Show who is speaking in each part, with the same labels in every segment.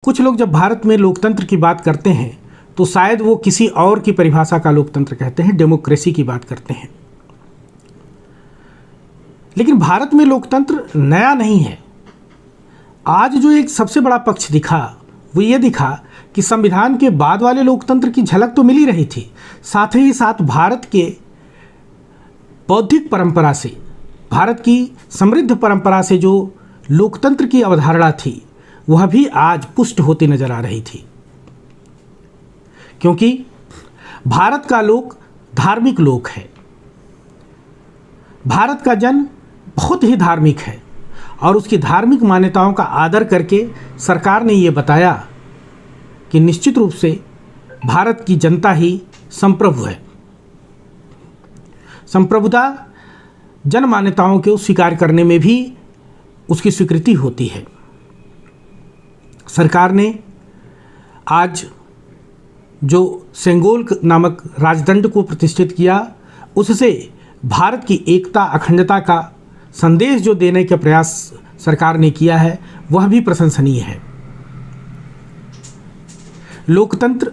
Speaker 1: कुछ लोग जब भारत में लोकतंत्र की बात करते हैं तो शायद वो किसी और की परिभाषा का लोकतंत्र कहते हैं, डेमोक्रेसी की बात करते हैं। लेकिन भारत में लोकतंत्र नया नहीं है। आज जो एक सबसे बड़ा पक्ष दिखा वो ये दिखा कि संविधान के बाद वाले लोकतंत्र की झलक तो मिल ही रही थी, साथ ही साथ भारत के बौद्धिक परंपरा से, भारत की समृद्ध परंपरा से जो लोकतंत्र की अवधारणा थी वह भी आज पुष्ट होती नजर आ रही थी। क्योंकि भारत का लोक धार्मिक लोक है। भारत का जन बहुत ही धार्मिक है और उसकी धार्मिक मान्यताओं का आदर करके सरकार ने ये बताया कि निश्चित रूप से भारत की जनता ही संप्रभु है। संप्रभुता जन मान्यताओं को स्वीकार करने में भी उसकी स्वीकृति होती है। सरकार ने आज जो सेंगोल नामक राजदंड को प्रतिष्ठित किया, उससे भारत की एकता अखंडता का संदेश जो देने का प्रयास सरकार ने किया है वह भी प्रशंसनीय है। लोकतंत्र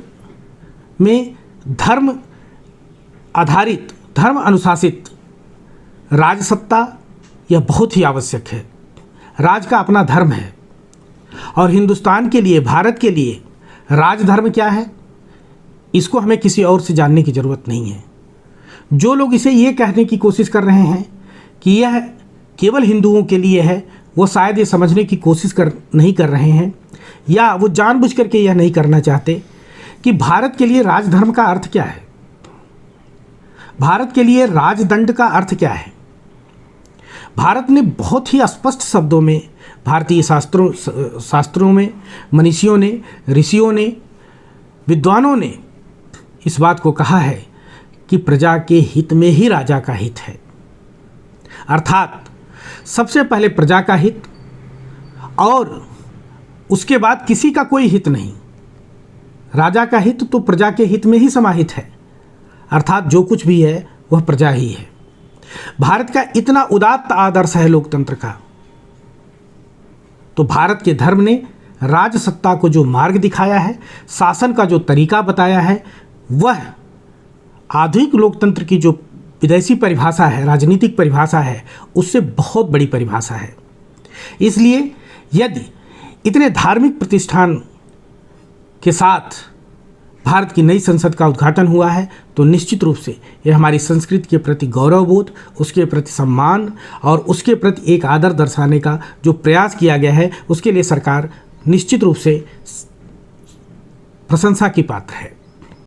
Speaker 1: में धर्म आधारित, धर्म अनुशासित राजसत्ता यह बहुत ही आवश्यक है। राज का अपना धर्म है और हिंदुस्तान के लिए, भारत के लिए राजधर्म क्या है इसको हमें किसी और से जानने की ज़रूरत नहीं है। जो लोग इसे ये कहने की कोशिश कर रहे हैं कि यह केवल हिंदुओं के लिए है, वो शायद ये समझने की कोशिश नहीं कर रहे हैं, या वो जानबूझ करके यह नहीं करना चाहते कि भारत के लिए राजधर्म का अर्थ क्या है, भारत के लिए राजदंड का अर्थ क्या है। भारत ने बहुत ही स्पष्ट शब्दों में, भारतीय शास्त्रों में मनीषियों ने, ऋषियों ने, विद्वानों ने इस बात को कहा है कि प्रजा के हित में ही राजा का हित है। अर्थात सबसे पहले प्रजा का हित और उसके बाद किसी का कोई हित नहीं। राजा का हित तो प्रजा के हित में ही समाहित है, अर्थात जो कुछ भी है वह प्रजा ही है। भारत का इतना उदात्त आदर्श है लोकतंत्र का, तो भारत के धर्म ने राजसत्ता को जो मार्ग दिखाया है, शासन का जो तरीका बताया है, वह आधुनिक लोकतंत्र की जो विदेशी परिभाषा है, राजनीतिक परिभाषा है, उससे बहुत बड़ी परिभाषा है। इसलिए यदि इतने धार्मिक प्रतिष्ठान के साथ भारत की नई संसद का उद्घाटन हुआ है तो निश्चित रूप से यह हमारी संस्कृति के प्रति गौरवबोध, उसके प्रति सम्मान और उसके प्रति एक आदर दर्शाने का जो प्रयास किया गया है, उसके लिए सरकार निश्चित रूप से प्रशंसा की पात्र है।